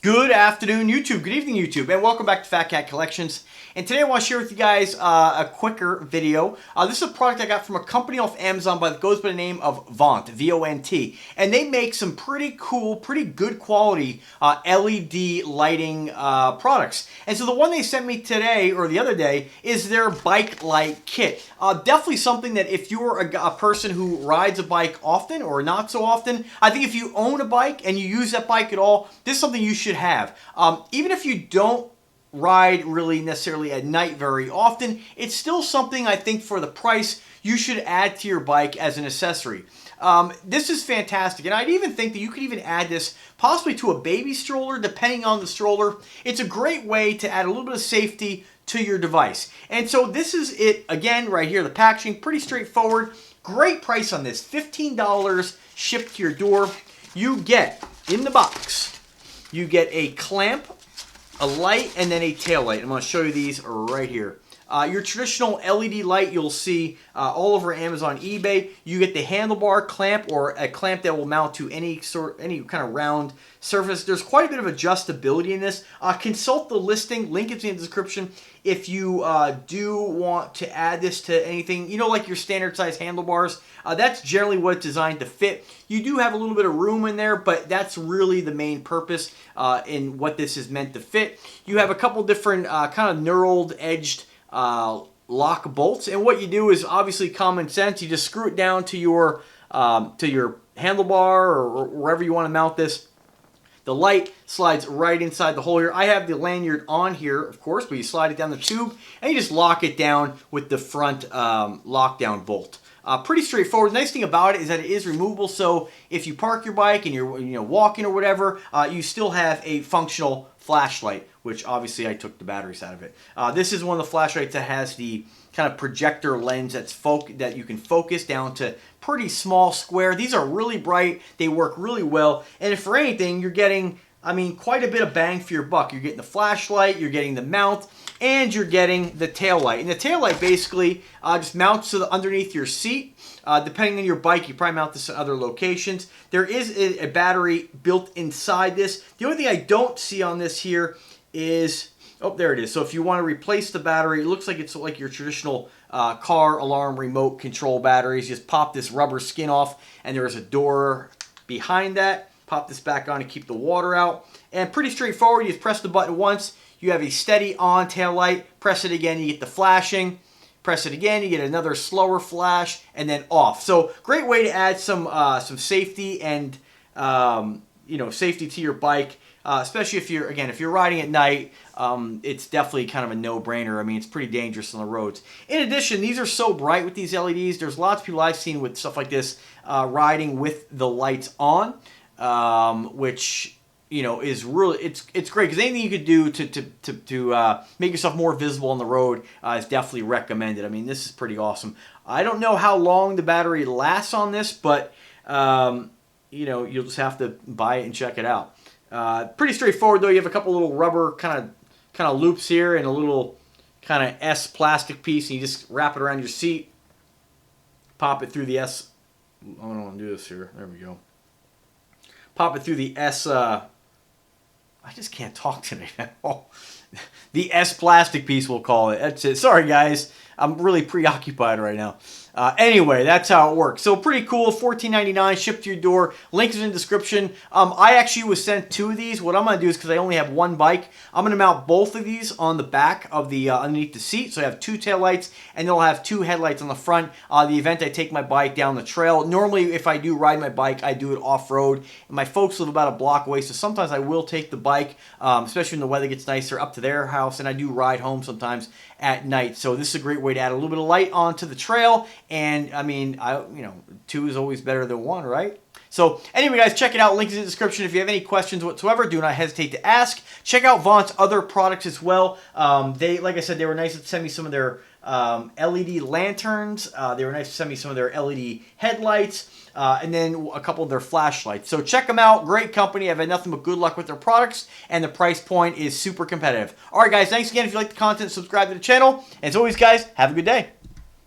Good afternoon, YouTube. Good evening, YouTube, and welcome back to Fat Cat Collections. And today I want to share with you guys a quicker video. This is a product I got from a company off Amazon that goes by the name of Vont, V-O-N-T. And they make some pretty cool, pretty good quality LED lighting products. And so the one they sent me today, or the other day, is their bike light kit. Definitely something that if you're a person who rides a bike often or not so often, I think if you own a bike and you use that bike at all, this is something you should have. Even if you don't ride really necessarily at night very often, it's still something I think for the price you should add to your bike as an accessory. This is fantastic, and I'd even think that you could even add this possibly to a baby stroller depending on the stroller. It's a great way to add a little bit of safety to your device. And so this is it again right here, the packaging, pretty straightforward. Great price on this, $15 shipped to your door. You get in the box, you get a clamp, a light, and then a tail light. I'm going to show you these right here. Your traditional LED light you'll see all over Amazon, eBay. You get the handlebar clamp, or a clamp that will mount to any kind of round surface. There's quite a bit of adjustability in this. Consult the listing. Link is in the description if you do want to add this to anything, you know, like your standard size handlebars. That's generally what it's designed to fit. You do have a little bit of room in there, but that's really the main purpose in what this is meant to fit. You have a couple different kind of knurled edged lock bolts, and what you do is obviously common sense. You just screw it down to your handlebar or wherever you want to mount this. The light slides right inside the hole here. I have the lanyard on here, of course, but you slide it down the tube and you just lock it down with the front lockdown bolt. Pretty straightforward. The nice thing about it is that it is removable, so if you park your bike and you're walking or whatever, you still have a functional flashlight, which obviously I took the batteries out of it. This is one of the flashlights that has the kind of projector lens that you can focus down to pretty small square. These are really bright. They work really well. And if for anything, you're getting, I mean, quite a bit of bang for your buck. You're getting the flashlight, you're getting the mount, and you're getting the tail light. And the tail light basically just mounts to underneath your seat. Depending on your bike, you probably mount this in other locations. There is a battery built inside this. The only thing I don't see on this here is, oh, there it is. So if you want to replace the battery, it looks like it's like your traditional car alarm remote control batteries. You just pop this rubber skin off, and there is a door behind that. Pop this back on to keep the water out. And pretty straightforward. You just press the button once. You have a steady on tail light. Press it again, you get the flashing. Press it again, you get another slower flash, and then off. So great way to add some safety and safety to your bike. Especially if you're riding at night, it's definitely kind of a no-brainer. I mean, it's pretty dangerous on the roads. In addition, these are so bright with these LEDs. There's lots of people I've seen with stuff like this riding with the lights on, which is really it's great, because anything you could do to make yourself more visible on the road is definitely recommended. I mean, this is pretty awesome. I don't know how long the battery lasts on this, but you'll just have to buy it and check it out. Pretty straightforward though. You have a couple little rubber kind of loops here and a little kind of S plastic piece, and you just wrap it around your seat, pop it through the S. I don't want to do this here. There we go. Pop it through the S. I just can't talk today. The S plastic piece, we'll call it. That's it. Sorry guys, I'm really preoccupied right now. Anyway, that's how it works. So pretty cool, $14.99, shipped to your door. Link is in the description. I actually was sent 2 of these. What I'm going to do is, because I only have one bike, I'm going to mount both of these on the back of the underneath the seat. So I have 2 taillights, and they'll have 2 headlights on the front. The event I take my bike down the trail. Normally, if I do ride my bike, I do it off-road. My folks live about a block away, so sometimes I will take the bike, especially when the weather gets nicer, up to their house, and I do ride home sometimes at night. So this is a great way to add a little bit of light onto the trail. And I mean, 2 is always better than 1, right? So anyway, guys, check it out. Link is in the description. If you have any questions whatsoever, do not hesitate to ask. Check out Vont's other products as well. Like I said, they were nice to send me some of their LED lanterns. They were nice to send me some of their LED headlights. And then a couple of their flashlights. So check them out. Great company. I've had nothing but good luck with their products, and the price point is super competitive. All right, guys, thanks again. If you like the content, subscribe to the channel. And as always, guys, have a good day.